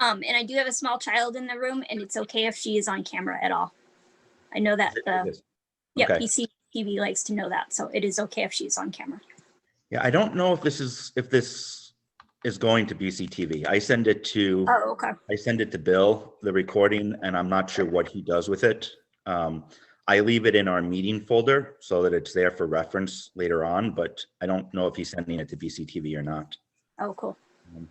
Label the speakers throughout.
Speaker 1: And I do have a small child in the room, and it's okay if she is on camera at all. I know that
Speaker 2: Okay.
Speaker 1: PCTV likes to know that, so it is okay if she's on camera.
Speaker 2: Yeah, I don't know if this is going to BCTV. I send it to
Speaker 1: Oh, okay.
Speaker 2: I send it to Bill, the recording, and I'm not sure what he does with it. I leave it in our meeting folder so that it's there for reference later on, but I don't know if he's sending it to BCTV or not.
Speaker 1: Oh, cool.
Speaker 2: All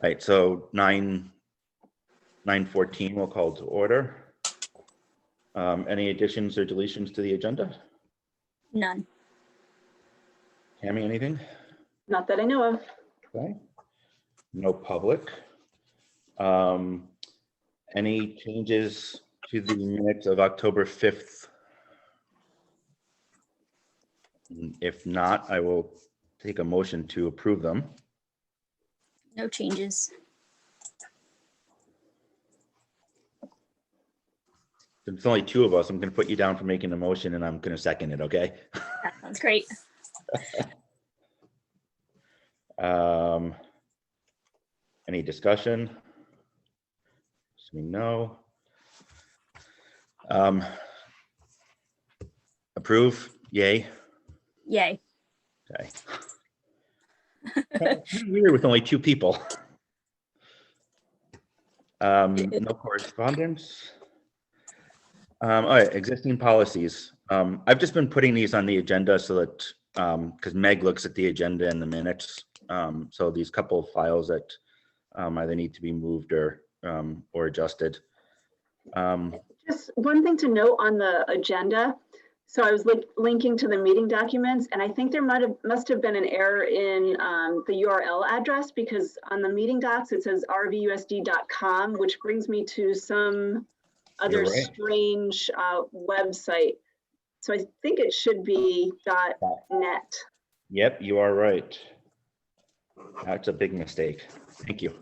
Speaker 2: right, so 9:14 we'll call to order. Any additions or deletions to the agenda?
Speaker 1: None.
Speaker 2: Tammy, anything?
Speaker 3: Not that I know of.
Speaker 2: Okay. No public. Any changes to the minutes of October 5th? If not, I will take a motion to approve them.
Speaker 1: No changes.
Speaker 2: There's only two of us. I'm going to put you down for making a motion and I'm going to second it, okay?
Speaker 1: That sounds great.
Speaker 2: Any discussion? No. Approve, yay.
Speaker 1: Yay.
Speaker 2: Okay. Weird with only two people. No correspondence. All right, existing policies. I've just been putting these on the agenda so that because Meg looks at the agenda and the minutes. So these couple of files that either need to be moved or adjusted.
Speaker 3: Just one thing to note on the agenda. So I was linking to the meeting documents, and I think there must have been an error in the URL address, because on the meeting docs it says rvusd.com, which brings me to some other strange website. So I think it should be .net.
Speaker 2: Yep, you are right. That's a big mistake. Thank you.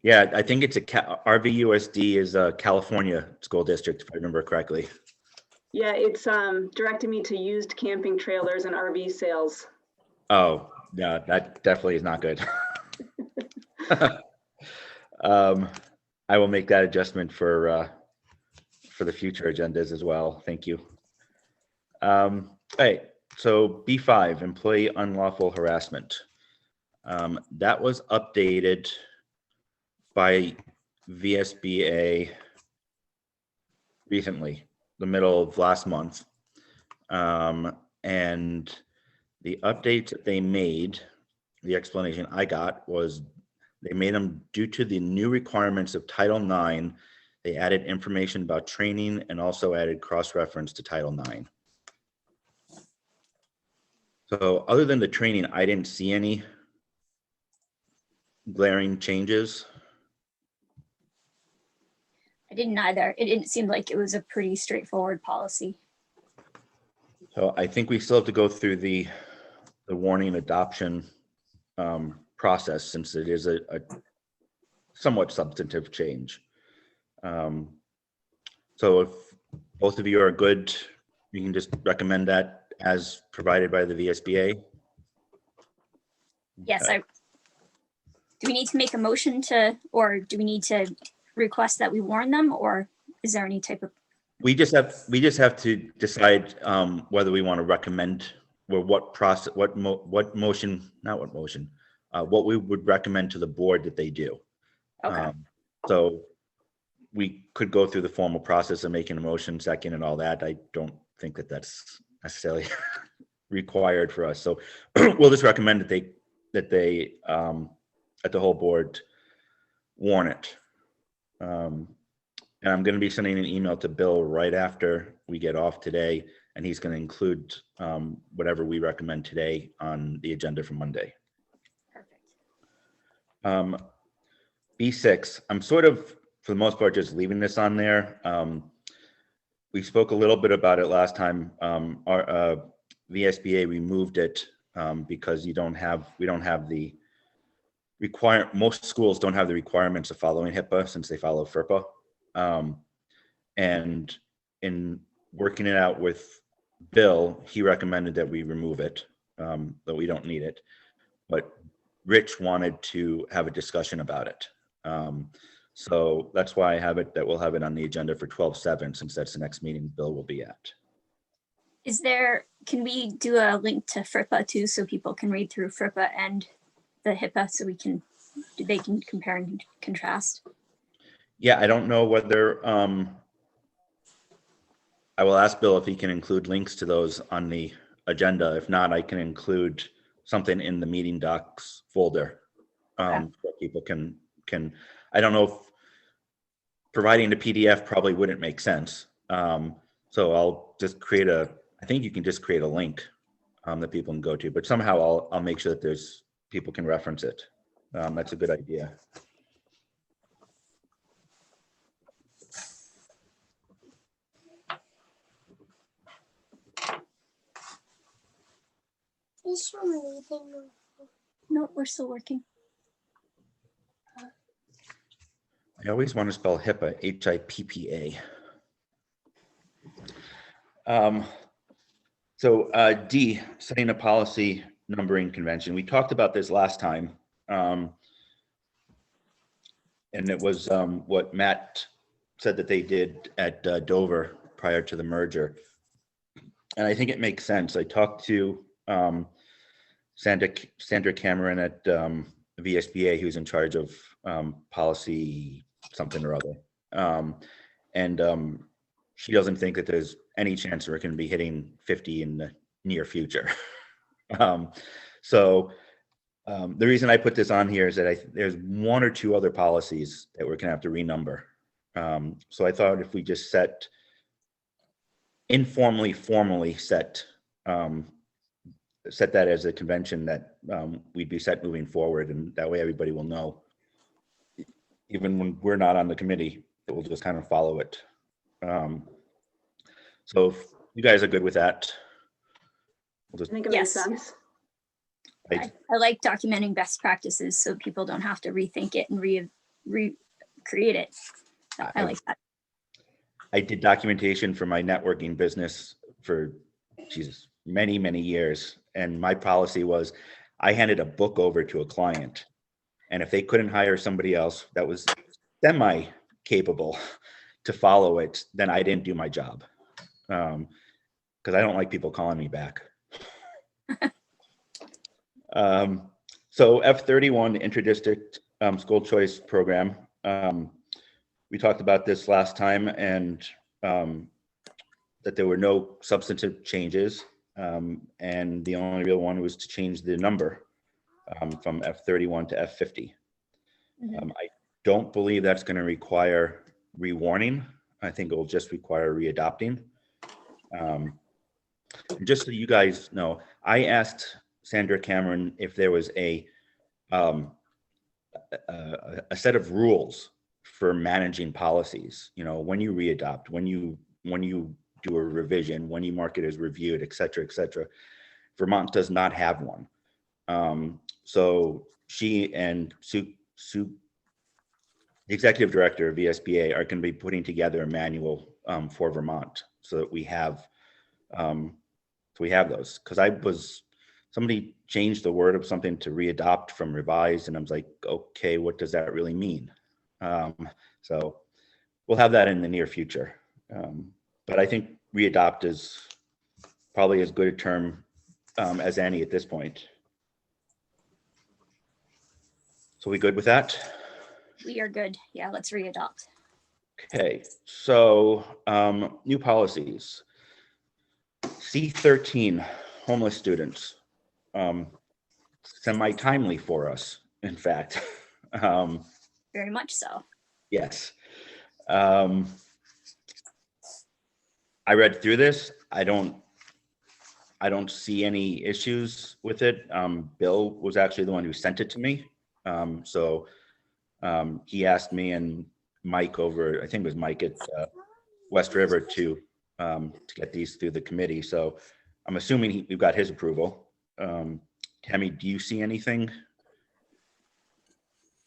Speaker 2: Yeah, I think it's RVUSD is a California school district, if I remember correctly.
Speaker 3: Yeah, it's directing me to used camping trailers and RV sales.
Speaker 2: Oh, yeah, that definitely is not good. I will make that adjustment for the future agendas as well. Thank you. All right, so B5, employee unlawful harassment. That was updated by VSBA recently, the middle of last month. And the updates that they made, the explanation I got was they made them due to the new requirements of Title IX. They added information about training and also added cross-reference to Title IX. So other than the training, I didn't see any glaring changes.
Speaker 1: I didn't either. It didn't seem like it was a pretty straightforward policy.
Speaker 2: So I think we still have to go through the warning adoption process, since it is a somewhat substantive change. So if both of you are good, you can just recommend that as provided by the VSBA.
Speaker 1: Yes,
Speaker 2: Okay.
Speaker 1: Do we need to make a motion or do we need to request that we warn them, or is there any type of?
Speaker 2: We just have to decide whether we want to recommend or what we would recommend to the board that they do.
Speaker 1: Okay.
Speaker 2: So we could go through the formal process of making a motion, second, and all that. I don't think that that's necessarily required for us. So we'll just recommend that they at the whole board warn it. And I'm going to be sending an email to Bill right after we get off today, and he's going to include whatever we recommend today on the agenda for Monday.
Speaker 1: Perfect.
Speaker 2: B6, I'm sort of, for the most part, just leaving this on there. We spoke a little bit about it last time. Our VSBA removed it because we don't have the most schools don't have the requirements of following HIPAA since they follow FERPA. And in working it out with Bill, he recommended that we remove it, that we don't need it. But Rich wanted to have a discussion about it. So that's why I have it, that we'll have it on the agenda for 12/7, since that's the next meeting Bill will be at.
Speaker 1: Can we do a link to FRIPA too, so people can read through FRIPA and the HIPAA, so they can compare and contrast?
Speaker 2: Yeah, I don't know whether, I will ask Bill if he can include links to those on the agenda. If not, I can include something in the meeting docs folder. So people can, I don't know if providing the PDF probably wouldn't make sense. So I'll just create I think you can just create a link that people can go to, but somehow I'll make sure that people can reference it. That's a good idea.
Speaker 1: No, we're still working.
Speaker 2: I always want to spell HIPAA, HIPPA. D, setting a policy numbering convention. We talked about this last time. And it was what Matt said that they did at Dover prior to the merger. And I think it makes sense. I talked to Sandra Cameron at VSBA, who's in charge of policy something or other. She doesn't think that there's any chance we're going to be hitting 50 in the near future. The reason I put this on here is that there's one or two other policies that we're going to have to renumber. So I thought if we just formally set that as a convention that we'd be set moving forward, and that way everybody will know, even when we're not on the committee, that we'll just kind of follow it. So if you guys are good with that,
Speaker 3: I think it makes sense.
Speaker 1: I like documenting best practices so people don't have to rethink it and recreate it. I like that.
Speaker 2: I did documentation for my networking business for many, many years. And my policy was I handed a book over to a client. And if they couldn't hire somebody else that was semi-capable to follow it, then I didn't do my job. Because I don't like people calling me back. So F31 Interdistrict School Choice Program. We talked about this last time, and that there were no substantive changes. And the only real one was to change the number from F31 to F50.
Speaker 1: Mm-hmm.
Speaker 2: I don't believe that's going to require rewarning. I think it will just require readopting. Just so you guys know, I asked Sandra Cameron if there was a set of rules for managing policies. You know, when you readopt, when you do a revision, when you mark it as reviewed, et cetera, et cetera. Vermont does not have one. So she and Sue, the executive director of VSBA, are going to be putting together a manual for Vermont so that we have those. Because somebody changed the word of something to readopt from revised, and I was like, okay, what does that really mean? So we'll have that in the near future. But I think readopt is probably as good a term as any at this point. So we good with that?
Speaker 1: We are good. Yeah, let's readopt.
Speaker 2: Okay, so new policies. C13, homeless students. Semi-timely for us, in fact.
Speaker 1: Very much so.
Speaker 2: Yes. I read through this. I don't see any issues with it. Bill was actually the one who sent it to me. So he asked me and Mike over, I think it was Mike at West River to get these through the committee. So I'm assuming we've got his approval. Tammy, do you see anything?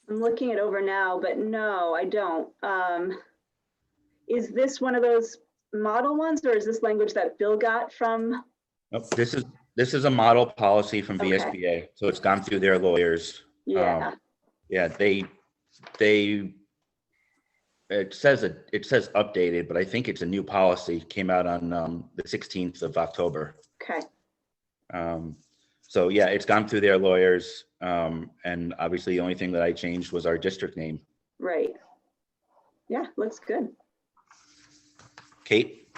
Speaker 3: I'm looking it over now, but no, I don't. Is this one of those model ones, or is this language that Bill got from?
Speaker 2: Nope, this is a model policy from VSBA.
Speaker 3: Okay.
Speaker 2: So it's gone through their lawyers.
Speaker 3: Yeah.
Speaker 2: Yeah, it says updated, but I think it's a new policy, came out on the 16th of October.
Speaker 3: Okay.
Speaker 2: So yeah, it's gone through their lawyers. And obviously the only thing that I changed was our district name.
Speaker 3: Right. Yeah, looks good.
Speaker 2: Kate?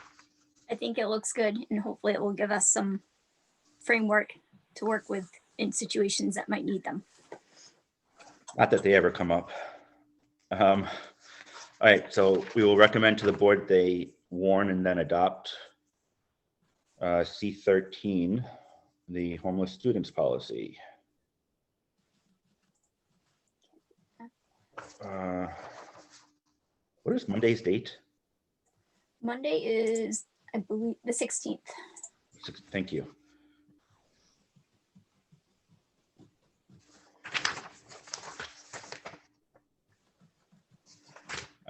Speaker 1: I think it looks good, and hopefully it will give us some framework to work with in situations that might need them.
Speaker 2: Not that they ever come up. All right, so we will recommend to the board they warn and then adopt C13, the homeless students policy. What is Monday's date?
Speaker 1: Monday is, I believe, the 16th.
Speaker 2: Thank you.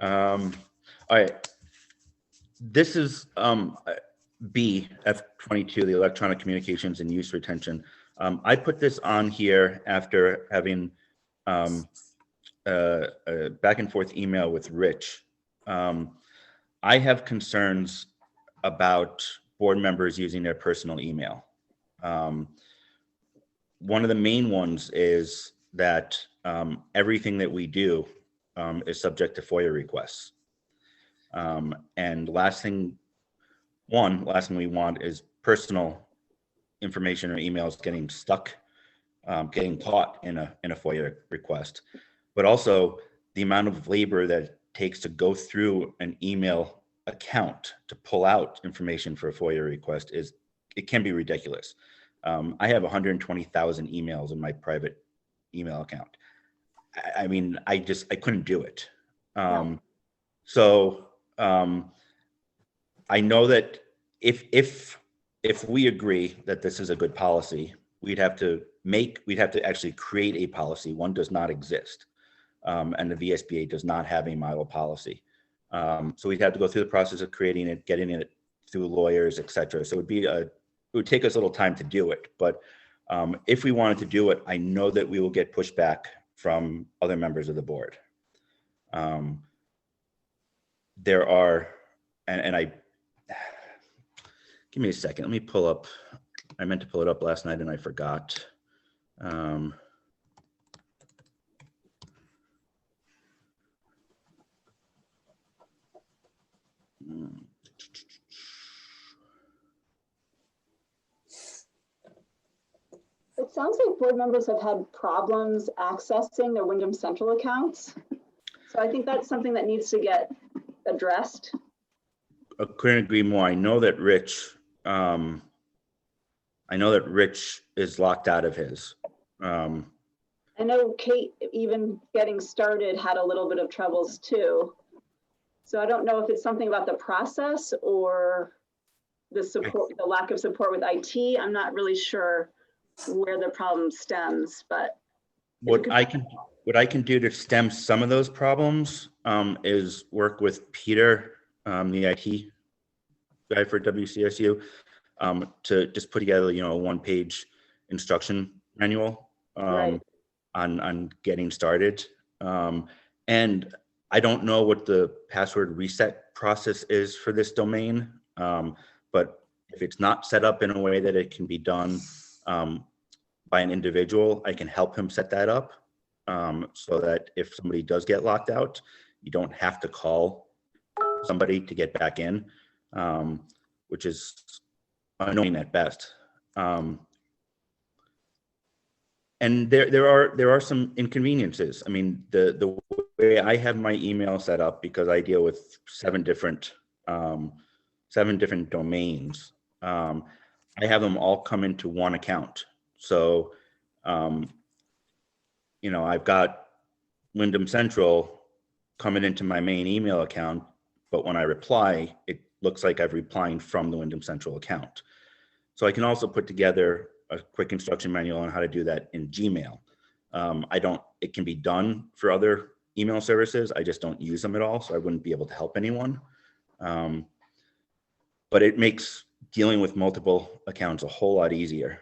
Speaker 2: All right. This is B, F22, the electronic communications and use retention. I put this on here after having a back and forth email with Rich. I have concerns about board members using their personal email. One of the main ones is that everything that we do is subject to FOIA requests. And last thing we want is personal information or emails getting stuck, getting caught in a FOIA request. But also the amount of labor that it takes to go through an email account to pull out information for a FOIA request it can be ridiculous. I have 120,000 emails in my private email account. I mean, I couldn't do it.
Speaker 1: No.
Speaker 2: So I know that if we agree that this is a good policy, we'd have to actually create a policy. One does not exist. And the VSBA does not have a model policy. So we'd have to go through the process of creating it, getting it through lawyers, et cetera. So it would take us a little time to do it. But if we wanted to do it, I know that we will get pushback from other members of the board. There are, give me a second. Let me pull up. I meant to pull it up last night and I forgot.
Speaker 3: It sounds like board members have had problems accessing their Wyndham Central accounts. So I think that's something that needs to get addressed.
Speaker 2: I couldn't agree more. I know that Rich is locked out of his.
Speaker 3: I know Kate, even getting started, had a little bit of troubles too. So I don't know if it's something about the process or the support, the lack of support with IT. I'm not really sure where the problem stems, but
Speaker 2: what I can do to stem some of those problems is work with Peter, the IT guy for WCSU, to just put together, a one-page instruction manual
Speaker 3: right.
Speaker 2: on getting started. And I don't know what the password reset process is for this domain, but if it's not set up in a way that it can be done by an individual, I can help him set that up so that if somebody does get locked out, you don't have to call somebody to get back in, which is annoying at best. And there are some inconveniences. I mean, the way I have my email set up, because I deal with seven different domains, I have them all come into one account. So, I've got Wyndham Central coming into my main email account, but when I reply, it looks like I'm replying from the Wyndham Central account. So I can also put together a quick instruction manual on how to do that in Gmail. It can be done for other email services. I just don't use them at all, so I wouldn't be able to help anyone. But it makes dealing with multiple accounts a whole lot easier.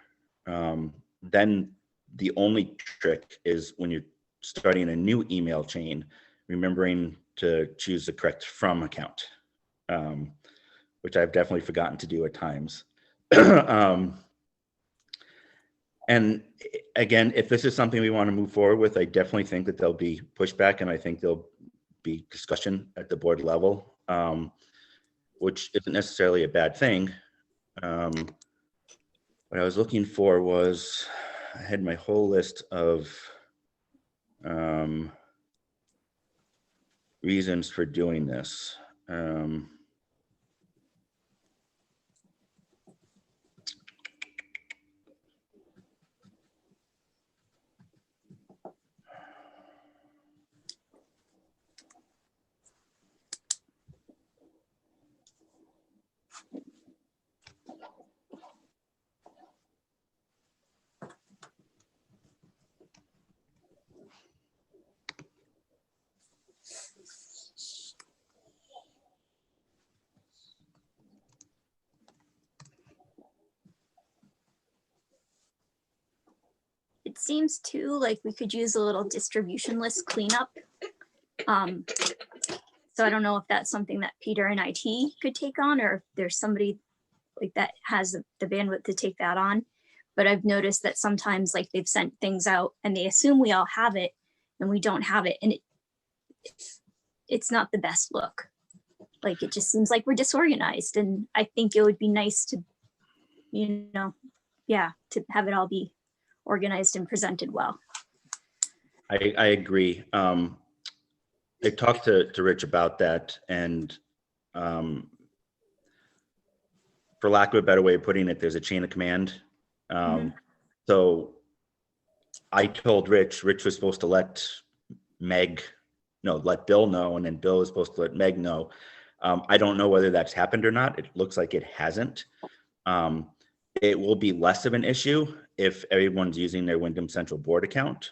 Speaker 2: Then The only trick is when you're starting a new email chain, remembering to choose the correct from account, which I've definitely forgotten to do at times. And again, if this is something we want to move forward with, I definitely think that there'll be pushback, and I think there'll be discussion at the board level, which isn't necessarily a bad thing. What I was looking for was, I had my whole list of reasons for doing this.
Speaker 1: It seems too like we could use a little distribution list cleanup. So I don't know if that's something that Peter and IT could take on, or if there's somebody like that has the bandwidth to take that on. But I've noticed that sometimes like they've sent things out and they assume we all have it and we don't have it. And it's not the best look. Like, it just seems like we're disorganized. And I think it would be nice to, you know, yeah, to have it all be organized and presented well.
Speaker 2: I agree. I talked to Rich about that, and for lack of a better way of putting it, there's a chain of command. So I told Rich was supposed to let Bill know, and then Bill was supposed to let Meg know. I don't know whether that's happened or not. It looks like it hasn't. It will be less of an issue if everyone's using their Wyndham Central board account.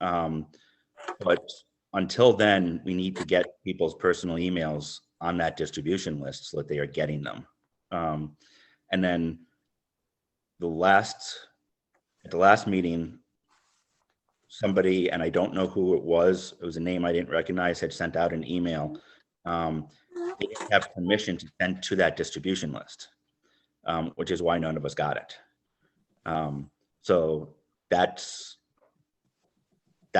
Speaker 2: But until then, we need to get people's personal emails on that distribution list so that they are getting them. And then at the last meeting, somebody, and I don't know who it was a name I didn't recognize, had sent out an email. They didn't have permission to send to that distribution list, which is why none of us got it. So that's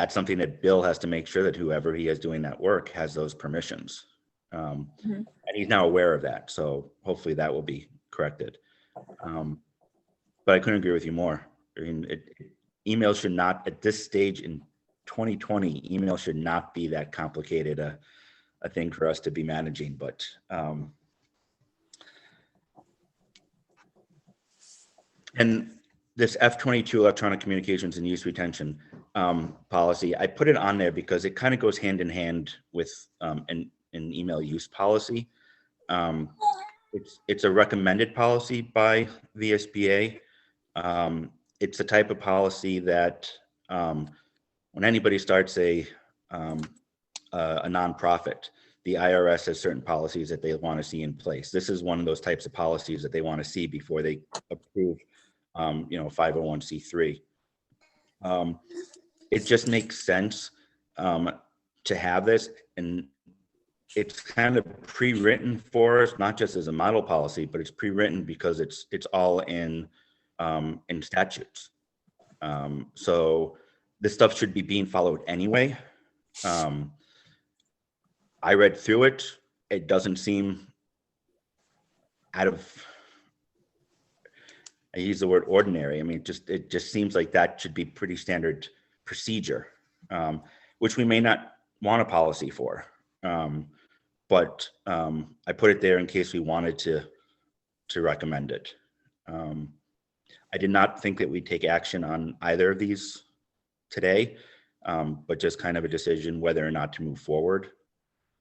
Speaker 2: something that Bill has to make sure that whoever he is doing that work has those permissions. And he's now aware of that. So hopefully that will be corrected. But I couldn't agree with you more. I mean, email should not, at this stage in 2020, email should not be that complicated a thing for us to be managing. But and this F-22 electronic communications and use retention policy, I put it on there because it kind of goes hand in hand with an email use policy. It's a recommended policy by VSBA. It's a type of policy that when anybody starts a nonprofit, the IRS has certain policies that they want to see in place. This is one of those types of policies that they want to see before they approve 501c3. It just makes sense to have this, and it's kind of pre-written for us, not just as a model policy, but it's pre-written because it's all in statutes. So this stuff should be being followed anyway. I read through it. It doesn't seem out of, I use the word ordinary. I mean, it just seems like that should be pretty standard procedure, which we may not want a policy for. But I put it there in case we wanted to recommend it. I did not think that we'd take action on either of these today, but just kind of a decision whether or not to move forward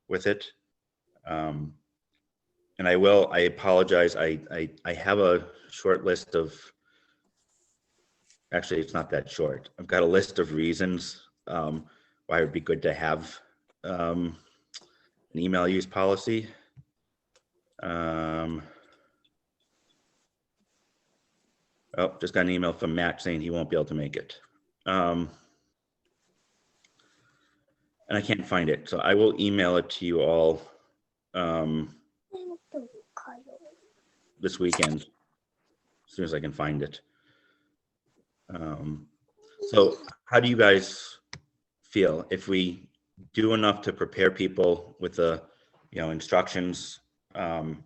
Speaker 2: with it. And I apologize. I have a short list of, actually, it's not that short. I've got a list of reasons why it would be good to have an email use policy. Oh, just got an email from Matt saying he won't be able to make it. And I can't find it, so I will email it to you all this weekend, as soon as I can find it. So how do you guys feel if we do enough to prepare people with the, instructions and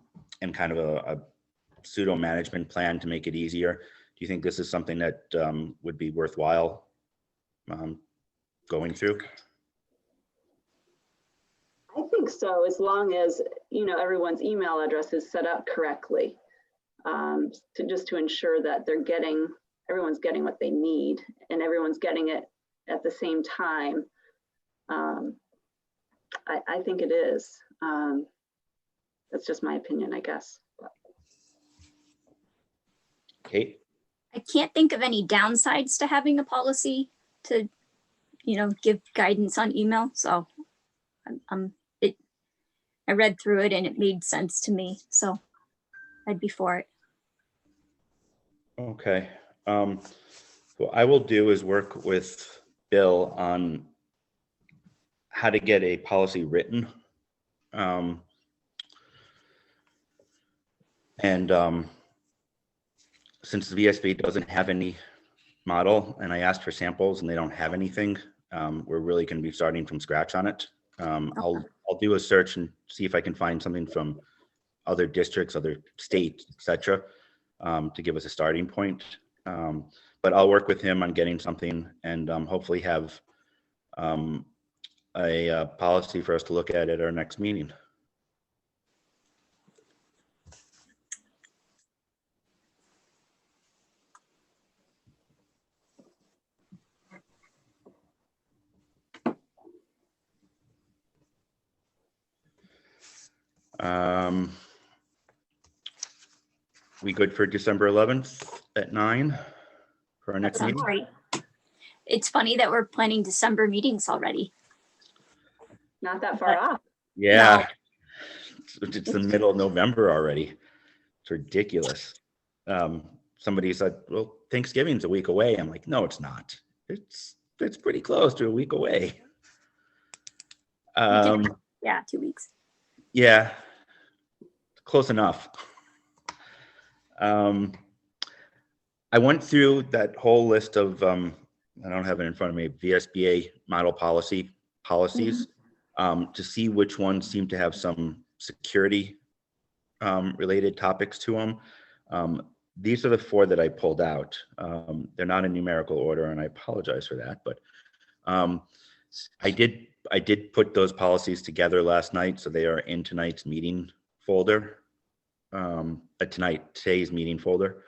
Speaker 2: kind of a pseudo management plan to make it easier? Do you think this is something that would be worthwhile going through?
Speaker 3: I think so, as long as, everyone's email address is set up correctly, to ensure that everyone's getting what they need and everyone's getting it at the same time. I think it is. That's just my opinion, I guess.
Speaker 2: Kate?
Speaker 1: I can't think of any downsides to having a policy to, give guidance on email. So I read through it and it made sense to me. So I'd be for it.
Speaker 2: Okay. What I will do is work with Bill on how to get a policy written. Since the VSB doesn't have any model and I asked for samples and they don't have anything, we're really going to be starting from scratch on it. I'll do a search and see if I can find something from other districts, other states, etc., to give us a starting point. But I'll work with him on getting something and hopefully have a policy for us to look at our next meeting. We good for December 11th at 9 for our next
Speaker 1: Sounds
Speaker 2: meeting?
Speaker 1: great. It's funny that we're planning December meetings already.
Speaker 3: Not that far off.
Speaker 2: Yeah. It's the middle of November already. It's ridiculous. Somebody said, well, Thanksgiving's a week away. I'm like, no, it's not. It's pretty close to a week away.
Speaker 1: Yeah, 2 weeks.
Speaker 2: Yeah, close enough. I went through that whole list of, I don't have it in front of me, VSBA model policies to see which ones seem to have some security related topics to them. These are the 4 that I pulled out. They're not in numerical order, and I apologize for that, but I did put those policies together last night, so they are in tonight's meeting folder, today's meeting folder.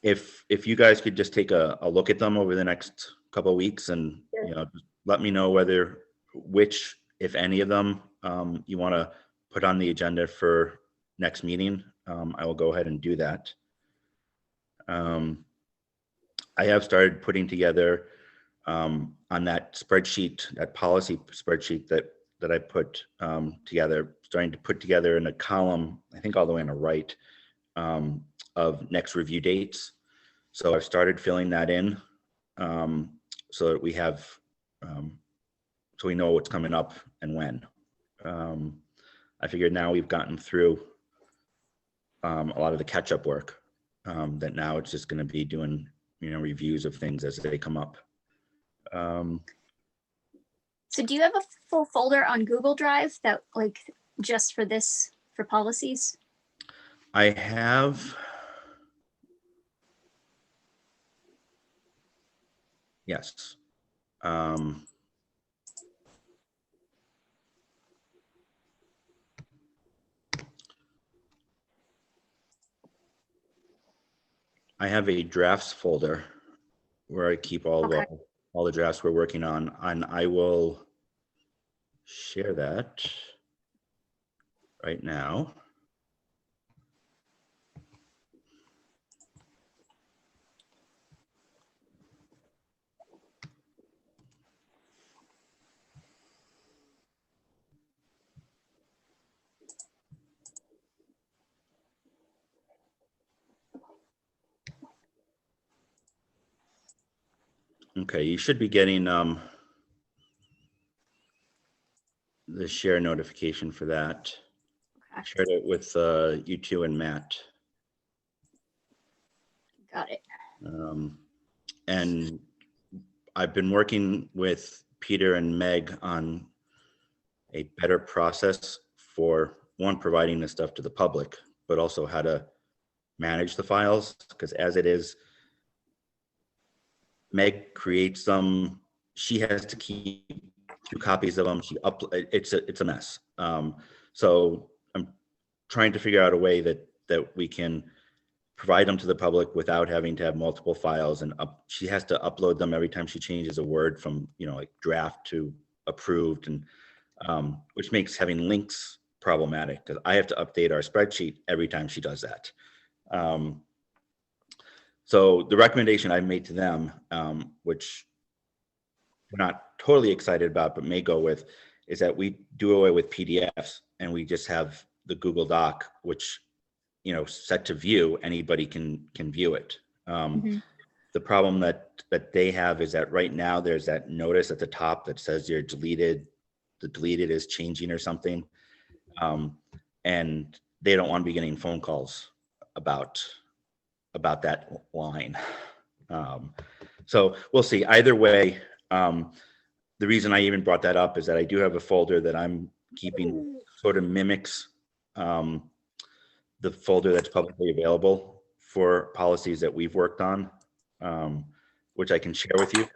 Speaker 2: If you guys could just take a look at them over the next couple of weeks and just let me know which, if any of them, you want to put on the agenda for next meeting, I will go ahead and do that. I have started putting together on that spreadsheet, that policy spreadsheet that I put together, starting to put together in a column, I think all the way on the right, of next review dates. So I've started filling that in so that we have, so we know what's coming up and when. I figured now we've gotten through a lot of the catch-up work, that now it's just going to be doing, reviews of things as they come up.
Speaker 1: So do you have a full folder on Google Drive that just for policies?
Speaker 2: I have, yes. I have a drafts folder where I keep all the drafts we're working on, and I will share that right now. Okay, you should be getting the share notification for that.
Speaker 1: Okay,
Speaker 2: Shared it with you two and Matt.
Speaker 1: got it.
Speaker 2: And I've been working with Peter and Meg on a better process for one, providing the stuff to the public, but also how to manage the files. Because as it is, Meg creates them. She has to keep 2 copies of them. It's a mess. So I'm trying to figure out a way that we can provide them to the public without having to have multiple files, and she has to upload them every time she changes a word from, like draft to approved, and which makes having links problematic because I have to update our spreadsheet every time she does that. So the recommendation I made to them, which we're not totally excited about, but may go with, is that we do away with PDFs and we just have the Google Doc, which, set to view, anybody can view it.
Speaker 1: Mhm.
Speaker 2: The problem that they have is that right now there's that notice at the top that says you're deleted, the deleted is changing or something. And they don't want to be getting phone calls about that line. So we'll see. Either way, the reason I even brought that up is that I do have a folder that I'm keeping, sort of mimics the folder that's publicly available for policies that we've worked on, which I can share with you.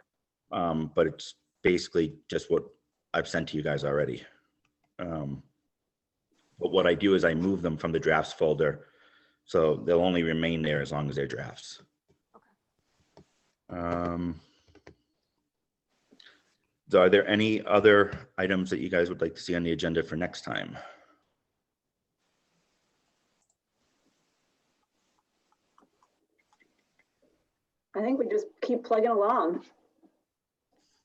Speaker 2: But it's basically just what I've sent to you guys already. But what I do is I move them from the drafts folder, so they'll only remain there as long as they're drafts. So are there any other items that you guys would like to see on the agenda for next time?
Speaker 3: I think we just keep plugging along.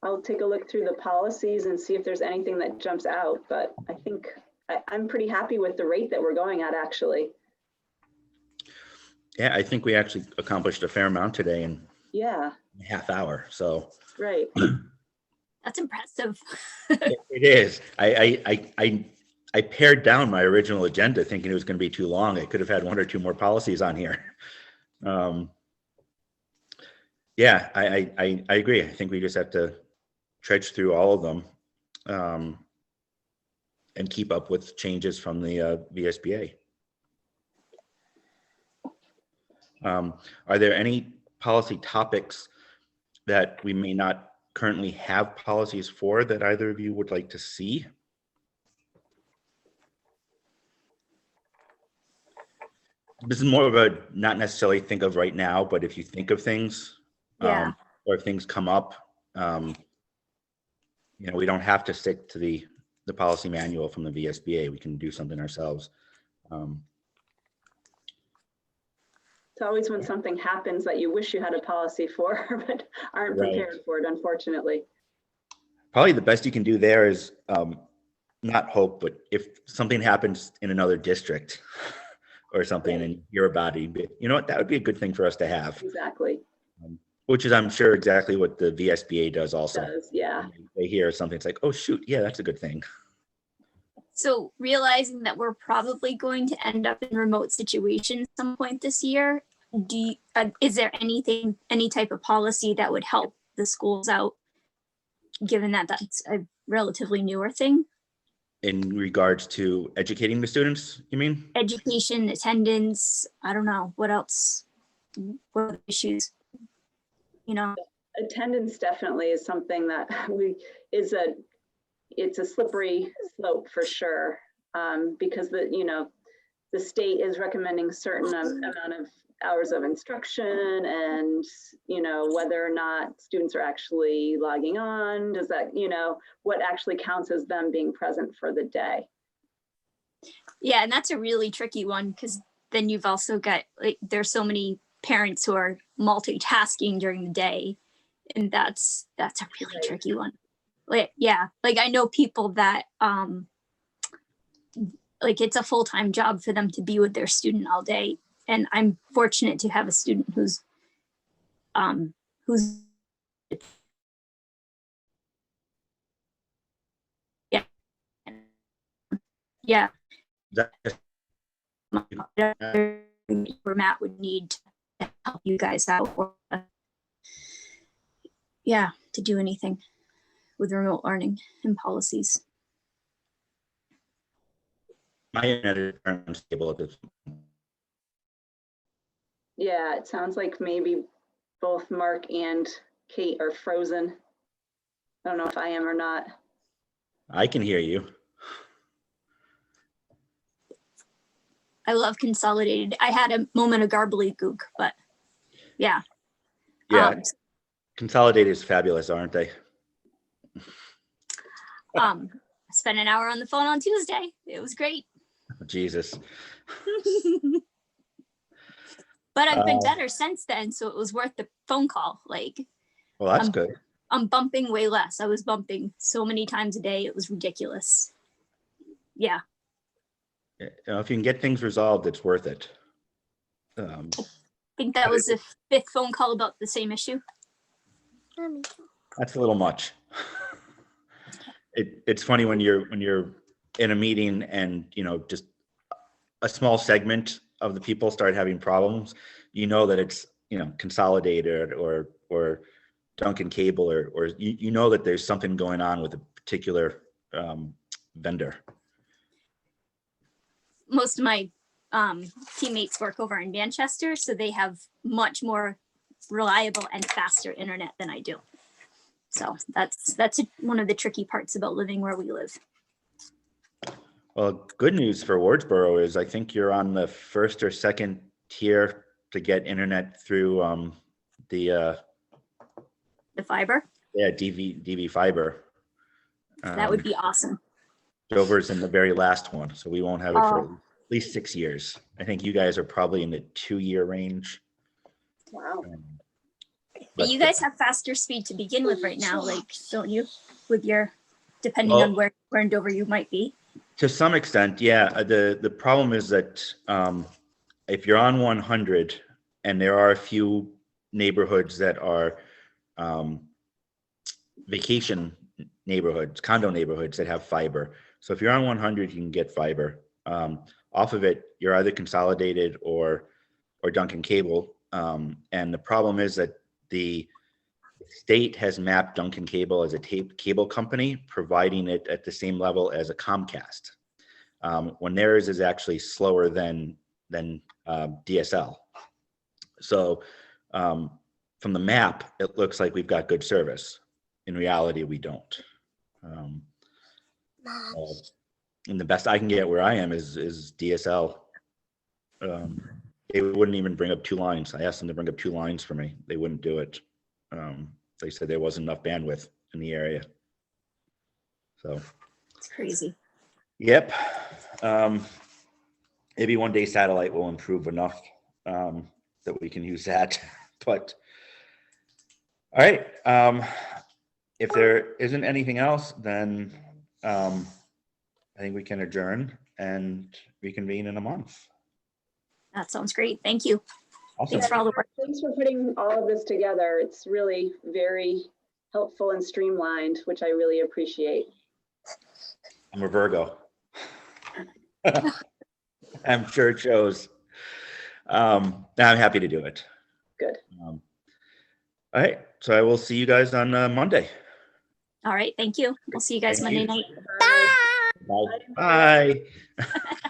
Speaker 3: I'll take a look through the policies and see if there's anything that jumps out, but I think I'm pretty happy with the rate that we're going at, actually.
Speaker 2: Yeah, I think we actually accomplished a fair amount today in
Speaker 3: Yeah,
Speaker 2: a half hour. So
Speaker 3: right.
Speaker 1: That's impressive.
Speaker 2: it is. I pared down my original agenda thinking it was going to be too long. I could have had 1 or 2 more policies on here. Yeah, I agree. I think we just have to trudge through all of them and keep up with changes from the VSBA. Are there any policy topics that we may not currently have policies for that either of you would like to see? This is more of a not necessarily think of right now, but if you think of things,
Speaker 1: Yeah.
Speaker 2: or if things come up, we don't have to stick to the policy manual from the VSBA. We can do something ourselves.
Speaker 3: It's always when something happens that you wish you had a policy for, but aren't prepared for it, unfortunately.
Speaker 2: Probably the best you can do there is not hope, but if something happens in another district or something and you're about it, you know what, that would be a good thing for us to have.
Speaker 3: Exactly.
Speaker 2: Which is, I'm sure, exactly what the VSBA does also.
Speaker 3: Yeah.
Speaker 2: They hear something, it's like, oh shoot, yeah, that's a good thing.
Speaker 1: So realizing that we're probably going to end up in remote situations at some point this year, is there any type of policy that would help the schools out, given that that's a relatively newer thing?
Speaker 2: In regards to educating the students, you mean?
Speaker 1: Education, attendance, I don't know, what else? What are the issues?
Speaker 3: Attendance definitely is something that it's a slippery slope for sure, because the state is recommending certain amount of hours of instruction, and whether or not students are actually logging on, does that what actually counts as them being present for the day.
Speaker 1: Yeah, and that's a really tricky one, because then you've also got, there's so many parents who are multitasking during the day, and that's a really tricky one. I know people that it's a full-time job for them to be with their student all day, and I'm fortunate to have a student who's Yeah.
Speaker 2: That-
Speaker 1: Where Matt would need to help you guys out, or yeah, to do anything with remote learning and policies.
Speaker 2: My internet is unstable at this.
Speaker 3: Yeah, it sounds like maybe both Mark and Kate are frozen. I don't know if I am or not.
Speaker 2: I can hear you.
Speaker 1: I love Consolidated. I had a moment of gobbledygook, but yeah.
Speaker 2: Yeah,
Speaker 1: Um,
Speaker 2: Consolidated is fabulous, aren't they?
Speaker 1: I spent an hour on the phone on Tuesday. It was great.
Speaker 2: Jesus.
Speaker 1: But I've been better since then, so it was worth the phone call. Like,
Speaker 2: Well, that's good.
Speaker 1: I'm bumping way less. I was bumping so many times a day. It was ridiculous. Yeah.
Speaker 2: You know, if you can get things resolved, it's worth it.
Speaker 1: I think that was the 5th phone call about the same issue.
Speaker 2: That's a little much. It's funny when you're in a meeting and, you know, just a small segment of the people start having problems, you know that it's, you know, Consolidated or Duncan Cable or you know that there's something going on with a particular vendor.
Speaker 1: Most of my teammates work over in Manchester, so they have much more reliable and faster internet than I do. So that's one of the tricky parts about living where we live.
Speaker 2: Well, good news for Wardsboro is I think you're on the 1st or 2nd tier to get internet through the
Speaker 1: fiber.
Speaker 2: Yeah, DV fiber.
Speaker 1: That would be awesome.
Speaker 2: Dover's in the very last one, so we won't have it for at least 6 years. I think you guys are probably in the 2-year range.
Speaker 3: Wow.
Speaker 1: But you guys have faster speed to begin with right now, like, don't you? With your, depending on where in Dover you might be.
Speaker 2: To some extent, yeah. The problem is that if you're on 100 and there are a few neighborhoods that are vacation neighborhoods, condo neighborhoods that have fiber. So if you're on 100, you can get fiber. Off of it, you're either Consolidated or Duncan Cable. And the problem is that the state has mapped Duncan Cable as a cable company, providing it at the same level as a Comcast. When theirs is actually slower than DSL. So from the map, it looks like we've got good service. In reality, we don't. And the best I can get where I am is DSL. They wouldn't even bring up 2 lines. I asked them to bring up 2 lines for me. They wouldn't do it. They said there wasn't enough bandwidth in the area. So
Speaker 1: it's crazy.
Speaker 2: Yep. Maybe one day satellite will improve enough that we can use that. But all right. If there isn't anything else, then I think we can adjourn and reconvene in a month.
Speaker 1: That sounds great. Thank you.
Speaker 2: Awesome.
Speaker 1: Thanks for all the work.
Speaker 3: Thanks for putting all of this together. It's really very helpful and streamlined, which I really appreciate.
Speaker 2: I'm a Virgo. I'm sure it shows. I'm happy to do it.
Speaker 3: Good.
Speaker 2: All right. So I will see you guys on Monday.
Speaker 1: All right. Thank you. We'll see you guys Monday night.
Speaker 2: Bye. Bye.